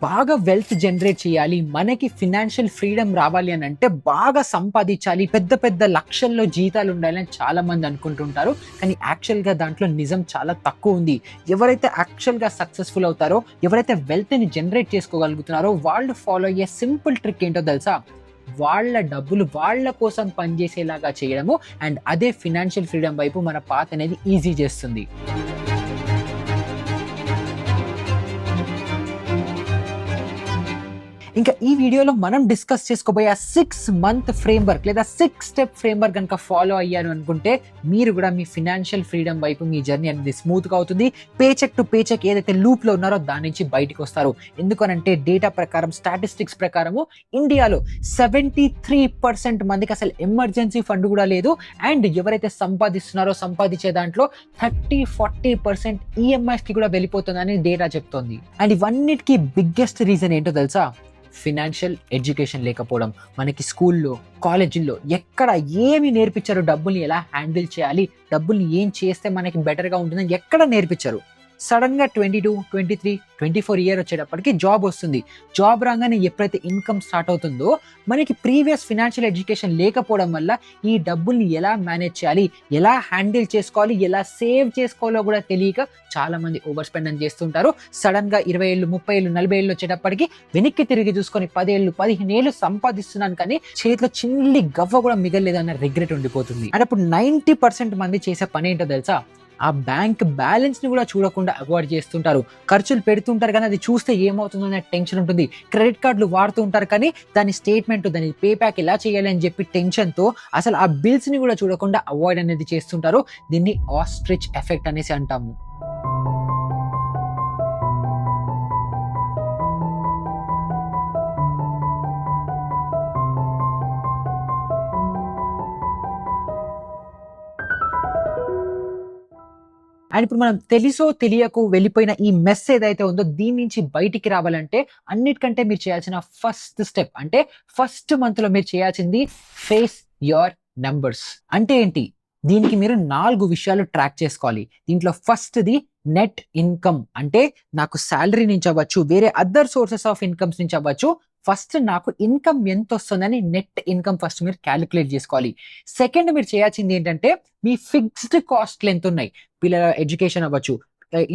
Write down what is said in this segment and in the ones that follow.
బాగా wealth generate చేయాలి, మనకి ఫినాన్షియల్ ఫ్రీడమ్ రావాలి అని అంటే బాగా సంపాదించాలి, పెద్ద పెద్ద లక్షల్లో జీతాలు ఉండాలని చాలా మంది అనుకుంటుంటారు. కానీ యాక్చువల్గా దాంట్లో నిజం చాలా తక్కువ ఉంది. ఎవరైతే యాక్చువల్గా సక్సెస్ఫుల్ అవుతారో, ఎవరైతే వెల్త్ని జనరేట్ చేసుకోగలుగుతున్నారో వాళ్ళు ఫాలో అయ్యే సింపుల్ ట్రిక్ ఏంటో తెలుసా? వాళ్ళ డబ్బులు వాళ్ళ కోసం పనిచేసేలాగా చేయడము. అండ్ అదే ఫినాన్షియల్ ఫ్రీడమ్ వైపు మన పాత్ అనేది ఈజీ చేస్తుంది. ఇంకా ఈ వీడియోలో మనం డిస్కస్ చేసుకోబోయే 6 మంత్ ఫ్రేమ్వర్క్ లేదా 6 స్టెప్ ఫ్రేమ్వర్క్ కనుక ఫాలో అయ్యారు అనుకుంటే మీరు కూడా మీ ఫినాన్షియల్ ఫ్రీడమ్ వైపు మీ జర్నీ అనేది స్మూత్గా అవుతుంది. పేచెక్ టు పేచెక్ ఏదైతే లూప్లో ఉన్నారో దాని నుంచి బయటకు వస్తారు. ఎందుకనంటే డేటా ప్రకారం, స్టాటిస్టిక్స్ ప్రకారము ఇండియాలో 73% మందికి అసలు ఎమర్జెన్సీ ఫండ్ కూడా లేదు. అండ్ ఎవరైతే సంపాదిస్తున్నారో సంపాదించే దాంట్లో 30-40% ఈఎంఐస్కి కూడా వెళ్ళిపోతుందని డేటా చెప్తోంది. అండ్ ఇవన్నిటికీ బిగ్గెస్ట్ రీజన్ ఏంటో తెలుసా? ఫినాన్షియల్ ఎడ్యుకేషన్ లేకపోవడం. మనకి స్కూల్లో, కాలేజీల్లో ఎక్కడ ఏమి నేర్పించారు? డబ్బుల్ని ఎలా హ్యాండిల్ చేయాలి, డబ్బుల్ని ఏం చేస్తే మనకి బెటర్గా ఉంటుందని ఎక్కడ నేర్పించారు. సడన్గా 22, 23, 24 ఇయర్ వచ్చేటప్పటికి జాబ్ వస్తుంది. జాబ్ రాగానే ఎప్పుడైతే ఇన్కమ్ స్టార్ట్ అవుతుందో మనకి ప్రీవియస్ ఫినాన్షియల్ ఎడ్యుకేషన్ లేకపోవడం వల్ల ఈ డబ్బుల్ని ఎలా మేనేజ్ చేయాలి, ఎలా హ్యాండిల్ చేసుకోవాలి, ఎలా సేవ్ చేసుకోవాలో కూడా తెలియక చాలా మంది ఓవర్ స్పెండ్ అని చేస్తుంటారు. సడన్గా 20 ఏళ్ళు, 30 ఏళ్ళు, 40 ఏళ్ళు వచ్చేటప్పటికి వెనక్కి తిరిగి చూసుకొని 10 ఏళ్ళు, 15 ఏళ్ళు సంపాదిస్తున్నాను కానీ చేతిలో చిల్లి గవ్వ కూడా మిగలలేదన్న రిగ్రెట్ ఉండిపోతుంది. అంటే అప్పుడు 90% మంది చేసే పని ఏంటో తెలుసా? ఆ బ్యాంక్ బ్యాలెన్స్ ని కూడా చూడకుండా అవాయిడ్ చేస్తుంటారు. ఖర్చులు పెడుతుంటారు కానీ అది చూస్తే ఏమవుతుందో అనే టెన్షన్ ఉంటుంది. క్రెడిట్ కార్డులు వాడుతూ ఉంటారు కానీ దాని స్టేట్మెంట్, దాని పే ప్యాక్ ఎలా చేయాలి అని చెప్పి టెన్షన్తో అసలు ఆ బిల్స్ ని కూడా చూడకుండా అవాయిడ్ అనేది చేస్తుంటారు. దీన్ని ఆస్ట్రిచ్ ఎఫెక్ట్ అనేసి అంటాము. అండ్ ఇప్పుడు మనం తెలుసో తెలియకు వెళ్ళిపోయిన ఈ మెస్ ఏదైతే ఉందో దీని నుంచి బయటికి రావాలంటే అన్నిటికంటే మీరు చేయాల్సిన ఫస్ట్ స్టెప్ అంటే ఫస్ట్ మంత్ లో మీరు చేయాల్సింది ఫేస్ యువర్ నంబర్స్. అంటే ఏంటి? దీనికి మీరు 4 విషయాలు ట్రాక్ చేసుకోవాలి. దీంట్లో ఫస్ట్ది నెట్ ఇన్కమ్. అంటే నాకు శాలరీ నుంచి అవ్వచ్చు, వేరే అదర్ సోర్సెస్ ఆఫ్ ఇన్కమ్స్ నుంచి అవ్వచ్చు, ఫస్ట్ నాకు ఇన్కమ్ ఎంత వస్తుందని నెట్ ఇన్కమ్ ఫస్ట్ మీరు క్యాలిక్యులేట్ చేసుకోవాలి. సెకండ్ మీరు చేయాల్సింది ఏంటంటే మీ ఫిక్స్డ్ కాస్ట్లు ఎంత ఉన్నాయి. పిల్లల ఎడ్యుకేషన్ అవ్వచ్చు,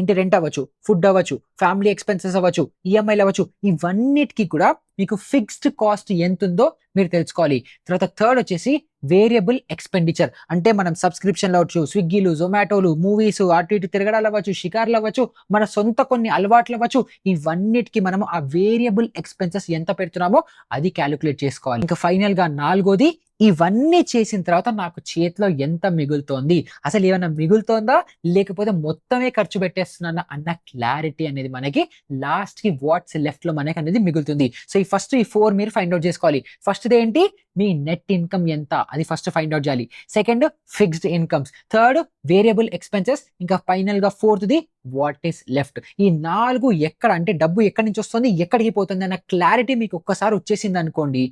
ఇంటి రెంట్ అవ్వచ్చు, ఫుడ్ అవ్వచ్చు, ఫ్యామిలీ ఎక్స్పెన్సెస్ అవ్వచ్చు, ఈఎంఐలు అవ్వచ్చు, ఇవన్నిటికీ కూడా మీకు ఫిక్స్డ్ కాస్ట్ ఎంత ఉందో మీరు తెలుసుకోవాలి. తర్వాత థర్డ్ వచ్చేసి వేరియబుల్ ఎక్స్పెండిచర్. అంటే మనం సబ్స్క్రిప్షన్లు అవ్వచ్చు, స్విగ్గీలు, జొమాటోలు, మూవీస్, అటు ఇటు తిరగడాలు అవ్వచ్చు, షికార్లు అవ్వచ్చు, మన సొంత కొన్ని అలవాట్లు అవ్వచ్చు, ఇవన్నిటికీ మనము ఆ వేరియబుల్ ఎక్స్పెన్సెస్ ఎంత పెడుతున్నామో అది క్యాలిక్యులేట్ చేసుకోవాలి. ఇంకా ఫైనల్ గా 4వది ఇవన్నీ చేసిన తర్వాత నాకు చేతిలో ఎంత మిగులుతోంది, అసలు ఏమైనా మిగులుతోందా లేకపోతే మొత్తమే ఖర్చు పెట్టేస్తున్నా అన్న క్లారిటీ అనేది మనకి లాస్ట్ కి వాట్స్ లెఫ్ట్ లో మనకి అనేది మిగులుతుంది. సో ఈ 4 మీరు ఫైండ్ అవుట్ చేసుకోవాలి. ఫస్ట్ ఏంటి? మీ నెట్ ఇన్కమ్ ఎంత, అది ఫస్ట్ ఫైండ్ అవుట్ చేయాలి. Second fixed incomes, third variable expenses, ఇంకా ఫైనల్ గా 4ది వాట్ ఈస్ లెఫ్ట్. ఈ 4 ఎక్కడ అంటే డబ్బు ఎక్కడి నుంచి వస్తుంది, ఎక్కడికి పోతుంది అన్న క్లారిటీ మీకు ఒక్కసారి వచ్చేసింది అనుకోండి,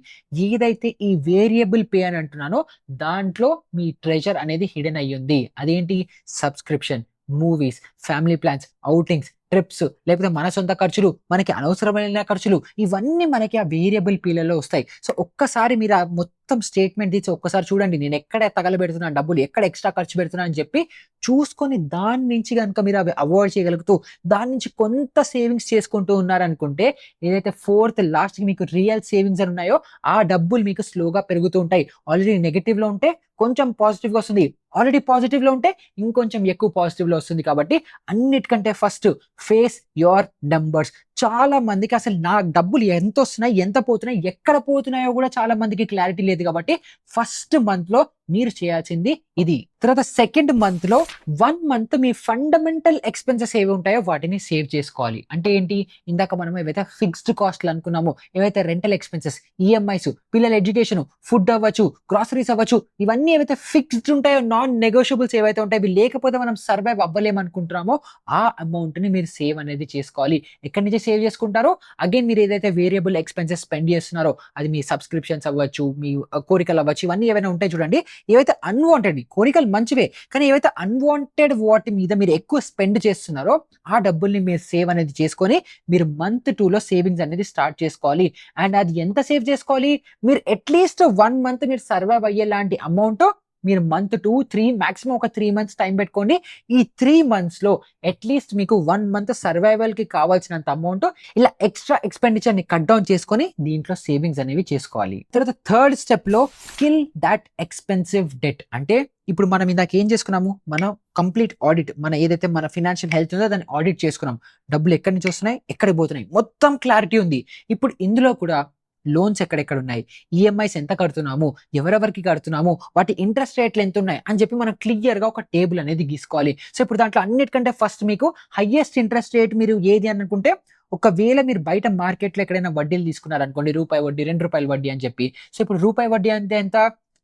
ఏదైతే ఈ వేరియబుల్ పే అని అంటున్నానో దాంట్లో మీ ట్రెజర్ అనేది హిడెన్ అయ్యింది. అదేంటి? Subscription, movies, family plans, outings, trips, లేకపోతే మన సొంత ఖర్చులు, మనకి అనవసరమైన ఖర్చులు, ఇవన్నీ మనకి ఆ వేరియబుల్ పీలలో వస్తాయి. సో ఒక్కసారి మీరు ఆ మొత్తం స్టేట్మెంట్ తీసి ఒక్కసారి చూడండి, నేను ఎక్కడ తగలబెడుతున్నా డబ్బులు, ఎక్కడ ఎక్స్ట్రా ఖర్చు పెడుతున్నా అని చెప్పి చూసుకొని దాని నుంచి కనుక మీరు అవి అవాయిడ్ చేయగలుగుతూ దాని నుంచి కొంత సేవింగ్స్ చేసుకుంటూ ఉన్నారనుకుంటే ఏదైతే 4th లాస్ట్ కి మీకు రియల్ సేవింగ్స్ అని ఉన్నాయో ఆ డబ్బులు మీకు స్లోగా పెరుగుతూ ఉంటాయి. ఆల్రెడీ నెగటివ్ లో ఉంటే కొంచెం పాజిటివ్ గా వస్తుంది, ఆల్రెడీ పాజిటివ్ లో ఉంటే ఇంకొంచెం ఎక్కువ పాజిటివ్ లో వస్తుంది. కాబట్టి అన్నిటికంటే ఫస్ట్ ఫేస్ యువర్ నంబర్స్. చాలా మందికి అసలు నా డబ్బులు ఎంత వస్తున్నాయి, ఎంత పోతున్నాయి, ఎక్కడ పోతున్నాయో కూడా చాలా మందికి క్లారిటీ లేదు. కాబట్టి ఫస్ట్ మంత్ లో మీరు చేయాల్సింది ఇది. తర్వాత సెకండ్ మంత్ లో 1 మంత్ మీ ఫండమెంటల్ ఎక్స్పెన్సెస్ ఏవి ఉంటాయో వాటిని సేవ్ చేసుకోవాలి. అంటే ఏంటి? ఇందాక మనం ఏవైతే ఫిక్స్డ్ కాస్ట్లు అనుకున్నామో, ఏవైతే రెంటల్ ఎక్స్పెన్సెస్, ఈఎంఐస్, పిల్లల ఎడ్యుకేషన్, ఫుడ్ అవ్వచ్చు, గ్రాసరీస్ అవ్వచ్చు, ఇవన్నీ ఏవైతే ఫిక్స్డ్ ఉంటాయో, నాన్ నెగోషియబుల్స్ ఏవైతే ఉంటాయో, ఇవి లేకపోతే మనం సర్వైవ్ అవ్వలేమనుకుంటున్నామో ఆ అమౌంట్ ని మీరు సేవ్ అనేది చేసుకోవాలి. ఎక్కడి నుంచి సేవ్ చేసుకుంటారో, అగైన్ మీరు ఏదైతే వేరియబుల్ ఎక్స్పెన్సెస్ స్పెండ్ చేస్తున్నారో అది మీ సబ్స్క్రిప్షన్స్ అవ్వచ్చు, మీ కోరికలు అవ్వచ్చు, ఇవన్నీ ఏవైనా ఉంటాయి చూడండి, ఏవైతే అన్వాంటెడ్, కోరికలు మంచివే, కానీ ఏవైతే అన్వాంటెడ్ వాటి మీద మీరు ఎక్కువ స్పెండ్ చేస్తున్నారో ఆ డబ్బుల్ని మీరు సేవ్ అనేది చేసుకొని మీరు మంత్ 2లో సేవింగ్స్ అనేది స్టార్ట్ చేసుకోవాలి. అండ్ అది ఎంత సేవ్ చేసుకోవాలి, మీరు అట్లీస్ట్ 1 మంత్ మీరు సర్వైవ్ అయ్యేలాంటి అమౌంట్ మీరు మంత్ 2, 3 మాక్సిమం ఒక 3 మంత్స్ టైం పెట్టుకోండి. ఈ 3 మంత్స్లో అట్లీస్ట్ మీకు 1 మంత్ సర్వైవల్కి కావాల్సినంత అమౌంట్ ఇలా ఎక్స్ట్రా ఎక్స్పెండిచర్ని కట్ డౌన్ చేసుకొని దీంట్లో సేవింగ్స్ అనేవి చేసుకోవాలి. తర్వాత థర్డ్ స్టెప్లో కిల్ దట్ ఎక్స్పెన్సివ్ డెట్. అంటే ఇప్పుడు మనం ఇందాక ఏం చేసుకున్నాము, మనం కంప్లీట్ ఆడిట్, మన ఏదైతే మన ఫినాన్షియల్ హెల్త్ ఉందో దాన్ని ఆడిట్ చేసుకున్నాం. డబ్బులు ఎక్కడి నుంచి వస్తున్నాయి, ఎక్కడికి పోతున్నాయి, మొత్తం క్లారిటీ ఉంది. ఇప్పుడు ఇందులో కూడా లోన్స్ ఎక్కడెక్కడ ఉన్నాయి, ఈఎంఐస్ ఎంత కడుతున్నాము, ఎవరెవరికి కడుతున్నాము, వాటి ఇంట్రెస్ట్ రేట్లు ఎంత ఉన్నాయి అని చెప్పి మనం క్లియర్గా ఒక టేబుల్ అనేది గీసుకోవాలి. సో ఇప్పుడు దాంట్లో అన్నిటికంటే ఫస్ట్ మీకు హైయెస్ట్ ఇంట్రెస్ట్ రేట్ మీరు ఏది అని అనుకుంటే, ఒకవేళ మీరు బయట మార్కెట్లో ఎక్కడైనా వడ్డీలు తీసుకున్నారనుకోండి, రూపాయి వడ్డీ, ₹2 వడ్డీ అని చెప్పి. సో ఇప్పుడు రూపాయి వడ్డీ అంటే ఎంత,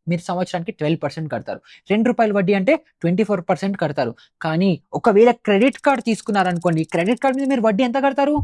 మీరు సంవత్సరానికి 12% కడతారు. ₹2 వడ్డీ అంటే 24% కడతారు. కానీ ఒకవేళ క్రెడిట్ కార్డ్ తీసుకున్నారనుకోండి, క్రెడిట్ కార్డ్ మీద మీరు వడ్డీ ఎంత కడతారు,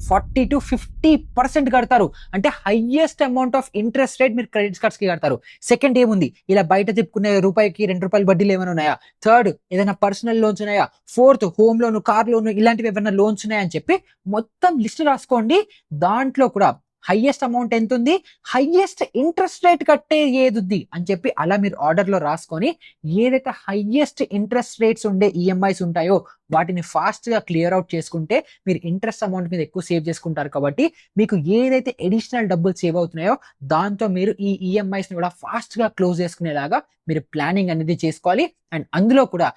40-50% కడతారు. అంటే highest amount of interest rate మీరు క్రెడిట్ కార్డ్స్కి కడతారు. సెకండ్ ఏముంది, ఇలా బయట తిప్పుకునే రూపాయికి ₹2 వడ్డీలు ఏమైనా ఉన్నాయా, థర్డ్ ఏదైనా పర్సనల్ లోన్స్ ఉన్నాయా, ఫోర్త్ హోమ్ లోను, కార్ లోను, ఇలాంటివి ఏమైనా లోన్స్ ఉన్నాయని చెప్పి మొత్తం లిస్ట్ రాసుకోండి. దాంట్లో కూడా హైయెస్ట్ అమౌంట్ ఎంత ఉంది, హైయెస్ట్ ఇంట్రెస్ట్ రేట్ కట్టే ఏది అని చెప్పి అలా మీరు ఆర్డర్లో రాసుకొని ఏదైతే హైయెస్ట్ ఇంట్రెస్ట్ రేట్స్ ఉండే ఈఎంఐస్ ఉంటాయో వాటిని ఫాస్ట్గా క్లియర్ అవుట్ చేసుకుంటే మీరు ఇంట్రెస్ట్ అమౌంట్ మీద ఎక్కువ సేవ్ చేసుకుంటారు. కాబట్టి మీకు ఏదైతే అడిషనల్ డబ్బులు సేవ్ అవుతున్నాయో దాంతో మీరు ఈ ఈఎంఐస్ని కూడా ఫాస్ట్గా క్లోజ్ చేసుకునేలాగా మీరు ప్లానింగ్ అనేది చేసుకోవాలి. అండ్ అందులో కూడా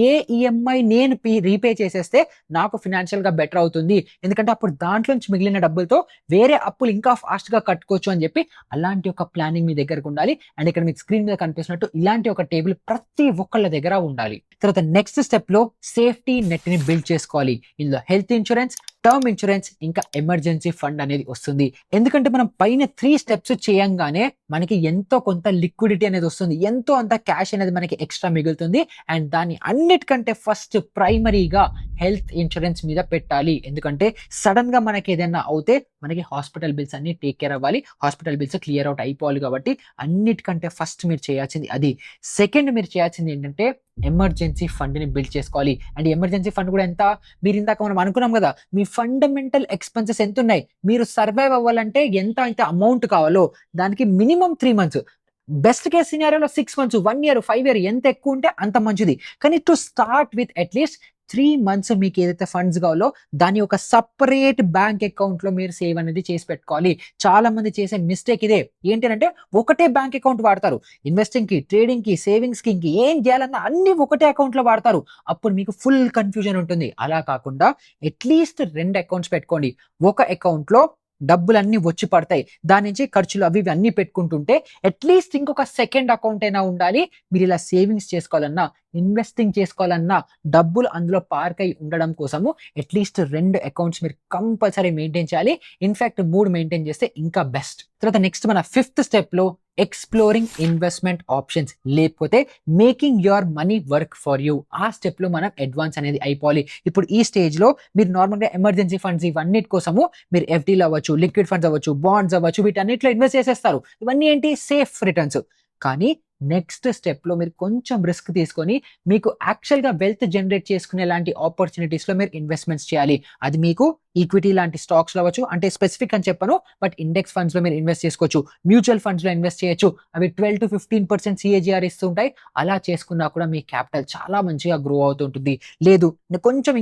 ఏ ఈఎంఐ నేను రీపే చేసేస్తే నాకు ఫినాన్షియల్గా బెటర్ అవుతుంది, ఎందుకంటే అప్పుడు దాంట్లో నుంచి మిగిలిన డబ్బులతో వేరే అప్పులు ఇంకా ఫాస్ట్గా కట్టుకోవచ్చు అని చెప్పి అలాంటి ఒక ప్లానింగ్ మీ దగ్గరకు ఉండాలి. అండ్ ఇక్కడ మీకు స్క్రీన్ మీద కనిపిస్తున్నట్టు ఇలాంటి ఒక టేబుల్ ప్రతి ఒక్కళ్ళ దగ్గర ఉండాలి. తర్వాత నెక్స్ట్ స్టెప్లో సేఫ్టీ నెట్ని బిల్డ్ చేసుకోవాలి. ఇందులో హెల్త్ ఇన్సూరెన్స్, టర్మ్ ఇన్సూరెన్స్, ఇంకా ఎమర్జెన్సీ ఫండ్ అనేది వస్తుంది. ఎందుకంటే మనం పైన 3 స్టెప్స్ చేయంగానే మనకి ఎంతో కొంత లిక్విడిటీ అనేది వస్తుంది, ఎంతో అంత క్యాష్ అనేది మనకి ఎక్స్ట్రా మిగులుతుంది. అండ్ దాన్ని అన్నిటికంటే ఫస్ట్ ప్రైమరీగా హెల్త్ ఇన్సూరెన్స్ మీద పెట్టాలి. ఎందుకంటే సడన్ గా మనకి ఏదైనా అవుతే మనకి హాస్పిటల్ బిల్స్ అన్ని టేక్ కేర్ అవ్వాలి, హాస్పిటల్ బిల్స్ క్లియర్ అవుట్ అయిపోవాలి. కాబట్టి అన్నిటికంటే ఫస్ట్ మీరు చేయాల్సింది అది. సెకండ్ మీరు చేయాల్సింది ఏంటంటే ఎమర్జెన్సీ ఫండ్ని బిల్డ్ చేసుకోవాలి. అండ్ ఎమర్జెన్సీ ఫండ్ కూడా ఎంత, మీరు ఇందాక మనం అనుకున్నాం కదా, మీ ఫండమెంటల్ ఎక్స్పెన్సెస్ ఎంత ఉన్నాయి, మీరు సర్వైవ్ అవ్వాలంటే ఎంత అయితే అమౌంట్ కావాలో దానికి మినిమం 3 మంత్స్, బెస్ట్ కేస్ సినారియోలో 6 మంత్స్, 1 ఇయర్, 5 ఇయర్ ఎంత ఎక్కువ ఉంటే అంత మంచిది. కానీ to start with at least 3 months మీకు ఏదైతే ఫండ్స్ కావాలో దాన్ని ఒక సపరేట్ బ్యాంక్ అకౌంట్లో మీరు సేవ్ అనేది చేసి పెట్టుకోవాలి. చాలా మంది చేసే మిస్టేక్ ఇదే, ఏంటంటే ఒకటే బ్యాంక్ అకౌంట్ వాడతారు, ఇన్వెస్టింగ్కి, ట్రేడింగ్కి, సేవింగ్స్కి, ఇంక ఏం చేయాలన్నా అన్ని ఒకటే అకౌంట్లో వాడతారు. అప్పుడు మీకు ఫుల్ కన్ఫ్యూజన్ ఉంటుంది. అలా కాకుండా అట్లీస్ట్ 2 అకౌంట్స్ పెట్టుకోండి. ఒక అకౌంట్లో డబ్బులన్నీ వచ్చి పడతాయి, దాని నుంచి ఖర్చులు అవి ఇవి అన్ని పెట్టుకుంటుంటే అట్లీస్ట్ ఇంకొక సెకండ్ అకౌంట్ అయినా ఉండాలి. మీరు ఇలా సేవింగ్స్ చేసుకోవాలన్నా, ఇన్వెస్టింగ్ చేసుకోవాలన్నా, డబ్బులు అందులో పార్క్ అయి ఉండడం కోసము అట్లీస్ట్ 2 అకౌంట్స్ మీరు కంపల్సరీ మెయింటైన్ చేయాలి. ఇన్ఫాక్ట్ 3 మెయింటైన్ చేస్తే ఇంకా బెస్ట్. తర్వాత నెక్స్ట్ మన 5th స్టెప్లో ఎక్స్ప్లోరింగ్ ఇన్వెస్ట్మెంట్ ఆప్షన్స్, లేకపోతే making your money work for you. ఆ స్టెప్లో మనం అడ్వాన్స్ అనేది అయిపోవాలి. ఇప్పుడు ఈ స్టేజ్లో మీరు నార్మల్గా ఎమర్జెన్సీ ఫండ్స్ ఇవన్నిటి కోసము మీరు ఎఫ్డీలు అవ్వచ్చు, లిక్విడ్ ఫండ్స్ అవ్వచ్చు, బాండ్స్ అవ్వచ్చు, వీటన్నిటిలో ఇన్వెస్ట్ చేసేస్తారు. ఇవన్నీ ఏంటి, సేఫ్ రిటర్న్స్. కానీ నెక్స్ట్ స్టెప్లో మీరు కొంచెం రిస్క్ తీసుకొని మీకు యాక్చువల్గా వెల్త్ జనరేట్ చేసుకునే లాంటి ఆపర్చునిటీస్లో మీరు ఇన్వెస్ట్మెంట్స్ చేయాలి. అది మీకు ఈక్విటీ లాంటి స్టాక్స్లో అవ్వచ్చు, అంటే స్పెసిఫిక్ అని చెప్పను, బట్ ఇండెక్స్ ఫండ్స్లో మీరు ఇన్వెస్ట్ చేసుకోవచ్చు, మ్యూచువల్ ఫండ్స్లో ఇన్వెస్ట్ చేయొచ్చు. అవి 12-15% CAGR ఇస్తుంటాయి. అలా చేసుకున్నా కూడా మీ క్యాపిటల్ చాలా మంచిగా గ్రో అవుతుంటుంది. లేదు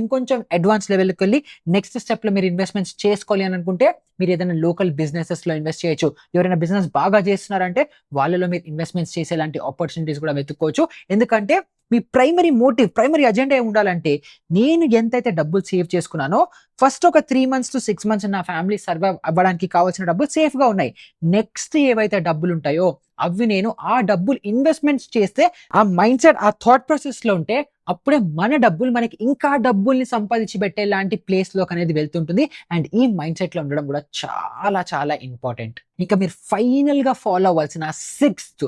ఇంకొంచెం అడ్వాన్స్ లెవెల్కి వెళ్ళి నెక్స్ట్ స్టెప్లో మీరు ఇన్వెస్ట్మెంట్స్ చేసుకోవాలి అని అనుకుంటే మీరు ఏదైనా లోకల్ బిజినెసెస్లో ఇన్వెస్ట్ చేయొచ్చు. ఎవరైనా బిజినెస్ బాగా చేస్తున్నారంటే వాళ్ళలో మీరు ఇన్వెస్ట్మెంట్స్ చేసేలాంటి ఆపర్చునిటీస్ కూడా వెతుక్కోవచ్చు. ఎందుకంటే మీ ప్రైమరీ అజెండా ఏమి ఉండాలంటే, నేను ఎంతైతే డబ్బులు సేవ్ చేసుకున్నానో ఫస్ట్ ఒక 3 months to 6 months నా ఫ్యామిలీ సర్వైవ్ అవ్వడానికి కావాల్సిన డబ్బులు సేఫ్గా ఉన్నాయి. నెక్స్ట్ ఏవైతే డబ్బులు ఉంటాయో అవి నేను ఆ డబ్బులు ఇన్వెస్ట్మెంట్స్ చేస్తే, ఆ మైండ్ సెట్, ఆ థాట్ ప్రాసెస్లో ఉంటే అప్పుడే మన డబ్బులు మనకి ఇంకా డబ్బుల్ని సంపాదించి పెట్టే లాంటి ప్లేస్లోకి అనేది వెళ్తుంటుంది. అండ్ ఈ మైండ్ సెట్లో ఉండడం కూడా చాలా చాలా ఇంపార్టెంట్. ఇంకా మీరు ఫైనల్గా ఫాలో అవ్వాల్సిన 6th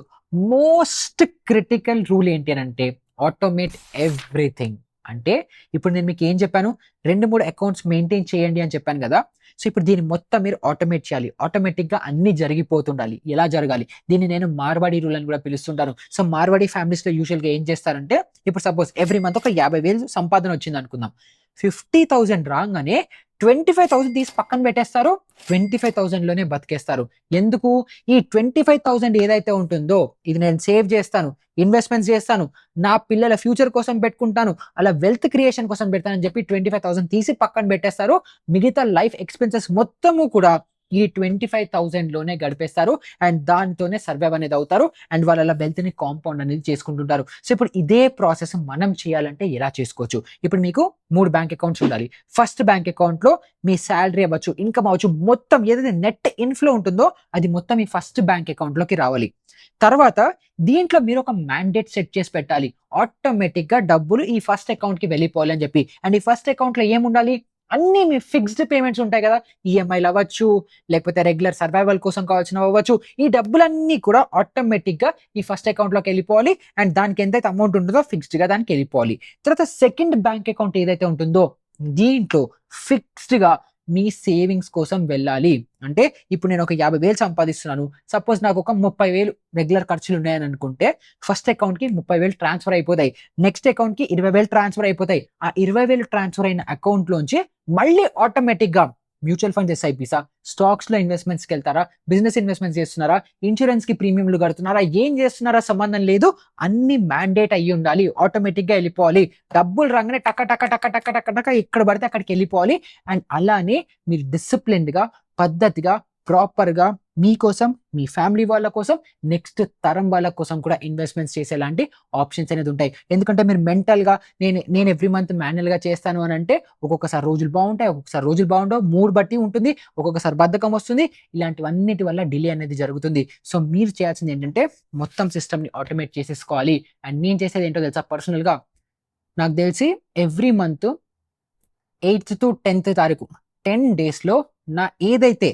మోస్ట్ క్రిటికల్ రూల్ ఏంటి అని అంటే, ఆటోమేట్ ఎవ్రీథింగ్. అంటే ఇప్పుడు నేను మీకు ఏం చెప్పాను, 2-3 అకౌంట్స్ మెయింటైన్ చేయండి అని చెప్పాను కదా. సో ఇప్పుడు దీన్ని మొత్తం మీరు ఆటోమేట్ చేయాలి. ఆటోమేటిక్ గా అన్ని జరిగిపోతుండాలి. ఎలా జరగాలి? దీన్ని నేను మార్వాడి రూల్ అని కూడా పిలుస్తుంటాను. సో మార్వాడి ఫ్యామిలీస్ లో యూజువల్ గా ఏం చేస్తారంటే, ఇప్పుడు సపోజ్ ఎవ్రీ మంత్ ఒక 50,000 సంపాదన వచ్చింది అనుకుందాం. 50,000 రాగానే 25,000 తీసి పక్కన పెట్టేస్తారు. 25,000 లోనే బతికేస్తారు. ఎందుకు? ఈ 25,000 ఏదైతే ఉంటుందో, ఇది నేను సేవ్ చేస్తాను, ఇన్వెస్ట్మెంట్స్ చేస్తాను, నా పిల్లల ఫ్యూచర్ కోసం పెట్టుకుంటాను, అలా వెల్త్ క్రియేషన్ కోసం పెడతానని చెప్పి 25,000 తీసి పక్కన పెట్టేస్తారు. మిగతా లైఫ్ ఎక్స్పెన్సెస్ మొత్తము కూడా ఈ 25,000 లోనే గడిపేస్తారు. అండ్ దానితోనే సర్వైవ్ అనేది అవుతారు. అండ్ వాళ్ళ వెల్త్ ని కాంపౌండ్ అనేది చేసుకుంటుంటారు. సో ఇప్పుడు ఇదే ప్రాసెస్ మనం చేయాలంటే ఎలా చేసుకోవచ్చు? ఇప్పుడు మీకు 3 బ్యాంక్ అకౌంట్స్ ఉండాలి. ఫస్ట్ బ్యాంక్ అకౌంట్ లో మీ శాలరీ అవ్వచ్చు, ఇన్కమ్ అవ్వచ్చు, మొత్తం ఏదైతే నెట్ ఇన్ఫ్లో ఉంటుందో అది మొత్తం మీ ఫస్ట్ బ్యాంక్ అకౌంట్ లోకి రావాలి. తర్వాత దీంట్లో మీరు ఒక మ్యాండేట్ సెట్ చేసి పెట్టాలి. ఆటోమేటిక్ గా డబ్బులు ఈ ఫస్ట్ అకౌంట్ కి వెళ్ళిపోవాలి అని చెప్పి. అండ్ ఈ ఫస్ట్ అకౌంట్ లో ఏముండాలి? అన్ని మీ ఫిక్స్డ్ పేమెంట్స్ ఉంటాయి కదా, ఈఎంఐలు అవ్వచ్చు, లేకపోతే రెగ్యులర్ సర్వైవల్ కోసం కావాల్సినవి అవ్వచ్చు. ఈ డబ్బులన్నీ కూడా ఆటోమేటిక్ గా ఈ ఫస్ట్ అకౌంట్ లోకి వెళ్ళిపోవాలి. అండ్ దానికి ఎంతైతే అమౌంట్ ఉంటుందో ఫిక్స్డ్ గా దానికి వెళ్ళిపోవాలి. తర్వాత సెకండ్ బ్యాంక్ అకౌంట్ ఏదైతే ఉంటుందో దీంట్లో ఫిక్స్డ్ గా మీ సేవింగ్స్ కోసం వెళ్ళాలి. అంటే ఇప్పుడు నేను ఒక 50,000 సంపాదిస్తున్నాను, సపోజ్ నాకు ఒక 30,000 రెగ్యులర్ ఖర్చులు ఉన్నాయని అనుకుంటే, ఫస్ట్ అకౌంట్ కి 30,000 ట్రాన్స్ఫర్ అయిపోతాయి. నెక్స్ట్ అకౌంట్ కి 20,000 ట్రాన్స్ఫర్ అయిపోతాయి. ఆ 20,000 ట్రాన్స్ఫర్ అయిన అకౌంట్ లోంచి మళ్ళీ ఆటోమేటిక్ గా మ్యూచువల్ ఫండ్స్, ఎస్ఐపిసా, స్టాక్స్ లో ఇన్వెస్ట్మెంట్స్ కి వెళ్తారా, బిజినెస్ ఇన్వెస్ట్మెంట్స్ చేస్తున్నారా, ఇన్సూరెన్స్ కి ప్రీమియంలు కడుతున్నారా, ఏం చేస్తున్నారా సంబంధం లేదు, అన్ని మ్యాండేట్ అయ్యి ఉండాలి. ఆటోమేటిక్ గా వెళ్ళిపోవాలి. డబ్బులు రాగానే టక్క టక్క టక్క టక్క టక్క టక్క ఎక్కడ పడితే అక్కడికి వెళ్ళిపోవాలి. అండ్ అలానే మీరు డిసిప్లిన్డ్ గా, పద్ధతిగా, ప్రాపర్ గా మీకోసం, మీ ఫ్యామిలీ వాళ్ళ కోసం, నెక్స్ట్ తరం వాళ్ళ కోసం కూడా ఇన్వెస్ట్మెంట్స్ చేసేలాంటి ఆప్షన్స్ అనేది ఉంటాయి. ఎందుకంటే మీరు మెంటల్ గా నేను ఎవ్రీ మంత్ మాన్యువల్ గా చేస్తాను అని అంటే ఒక్కొక్కసారి రోజులు బాగుంటాయి, ఒక్కొక్కసారి రోజులు బాగుండవు, మూడ్ బట్టి ఉంటుంది, ఒక్కొక్కసారి బద్ధకం వస్తుంది. ఇలాంటివన్నిటి వల్ల డిలే అనేది జరుగుతుంది. సో మీరు చేయాల్సింది ఏంటంటే మొత్తం సిస్టమ్ ని ఆటోమేట్ చేసేసుకోవాలి. అండ్ నేను చేసేది ఏంటో తెలుసా? పర్సనల్ గా నాకు తెలిసి every month 8th to 10th తారీఖు 10 days లో నా ఏదైతే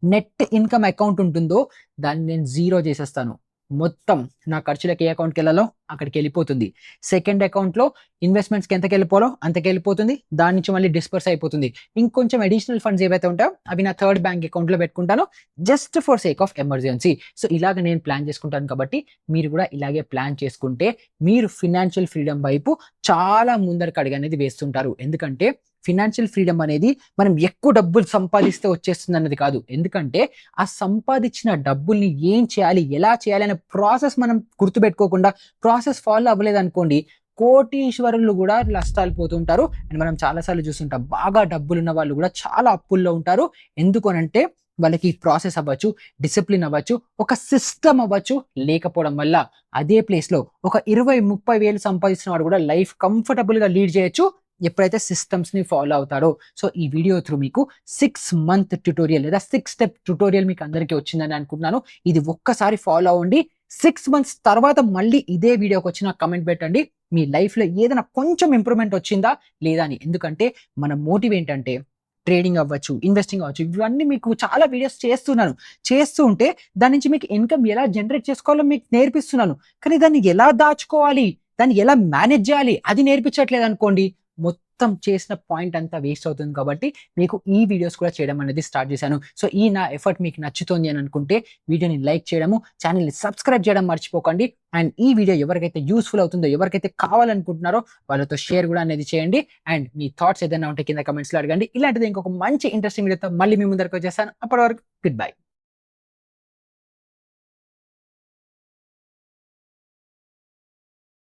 నెట్ ఇన్కమ్ అకౌంట్ ఉంటుందో దాన్ని నేను జీరో చేసేస్తాను. మొత్తం నా ఖర్చులకు ఏ అకౌంట్కి వెళ్ళాలో అక్కడికి వెళ్ళిపోతుంది. సెకండ్ అకౌంట్ లో ఇన్వెస్ట్మెంట్స్కి ఎంతకి వెళ్ళిపోవాలో అంతకి వెళ్ళిపోతుంది. దాని నుంచి మళ్ళీ డిస్పర్స్ అయిపోతుంది. ఇంకొంచెం అడిషనల్ ఫండ్స్ ఏవైతే ఉంటాయో అవి నా థర్డ్ బ్యాంక్ అకౌంట్ లో పెట్టుకుంటాను, just for sake of emergency. So ఇలాగ నేను ప్లాన్ చేసుకుంటాను. కాబట్టి మీరు కూడా ఇలాగే ప్లాన్ చేసుకుంటే మీరు ఫినాన్షియల్ ఫ్రీడమ్ వైపు చాలా ముందరకు అడుగు అనేది వేస్తుంటారు. ఎందుకంటే ఫినాన్షియల్ ఫ్రీడమ్ అనేది మనం ఎక్కువ డబ్బులు సంపాదిస్తే వచ్చేస్తుంది అన్నది కాదు. ఎందుకంటే ఆ సంపాదించిన డబ్బుల్ని ఏం చేయాలి, ఎలా చేయాలి అనే ప్రాసెస్ మనం గుర్తుపెట్టుకోకుండా, ప్రాసెస్ ఫాలో అవ్వలేదు అనుకోండి, కోటీశ్వరులు కూడా నష్టాలు పోతుంటారు. అండ్ మనం చాలాసార్లు చూస్తుంటాం, బాగా డబ్బులు ఉన్న వాళ్ళు కూడా చాలా అప్పుల్లో ఉంటారు. ఎందుకనంటే వాళ్ళకి ప్రాసెస్ అవ్వచ్చు, డిసిప్లిన్ అవ్వచ్చు, ఒక సిస్టమ్ అవ్వచ్చు లేకపోవడం వల్ల. అదే ప్లేస్ లో ఒక 20-30 వేలు సంపాదించిన వాడు కూడా లైఫ్ కంఫర్టబుల్ గా లీడ్ చేయొచ్చు ఎప్పుడైతే సిస్టమ్స్ ని ఫాలో అవుతారో. సో ఈ వీడియో త్రూ మీకు 6-month ట్యుటోరియల్ లేదా 6-step ట్యుటోరియల్ మీకు అందరికీ వచ్చిందని అనుకుంటున్నాను. ఇది ఒక్కసారి ఫాలో అవ్వండి. 6 months తర్వాత మళ్ళీ ఇదే వీడియోకి వచ్చి నాకు కమెంట్ పెట్టండి, మీ లైఫ్ లో ఏదైనా కొంచెం ఇంప్రూవ్మెంట్ వచ్చిందా లేదా అని. ఎందుకంటే మన మోటివ్ ఏంటంటే ట్రేడింగ్ అవ్వచ్చు, ఇన్వెస్టింగ్ అవ్వచ్చు, ఇవన్నీ మీకు చాలా వీడియోస్ చేస్తూ ఉంటే దాని నుంచి మీకు ఇన్కమ్ ఎలా జనరేట్ చేసుకోవాలో మీకు నేర్పిస్తున్నాను. కానీ దాన్ని ఎలా దాచుకోవాలి, దాన్ని ఎలా మేనేజ్ చేయాలి అది నేర్పించట్లేదు అనుకోండి, మొత్తం చేసిన పాయింట్ అంతా వేస్ట్ అవుతుంది. కాబట్టి మీకు ఈ వీడియోస్ కూడా చేయడం అనేది స్టార్ట్ చేశాను. సో ఈ నా ఎఫర్ట్ మీకు నచ్చుతుంది అని అనుకుంటే వీడియోని లైక్ చేయడము, ఛానల్ని సబ్స్క్రైబ్ చేయడం మర్చిపోకండి. అండ్ ఈ వీడియో ఎవరికైతే యూస్ఫుల్ అవుతుందో, ఎవరికైతే కావాలనుకుంటున్నారో వాళ్ళతో షేర్ కూడా అనేది చేయండి. అండ్ మీ థాట్స్ ఏదైనా ఉంటే కింద కమెంట్స్లో అడగండి. ఇలాంటిది ఇంకొక మంచి ఇంట్రెస్టింగ్ వీడియోతో మళ్ళీ మీ ముందరకు వచ్చేస్తాను. అప్పటి వరకు గుడ్ బై.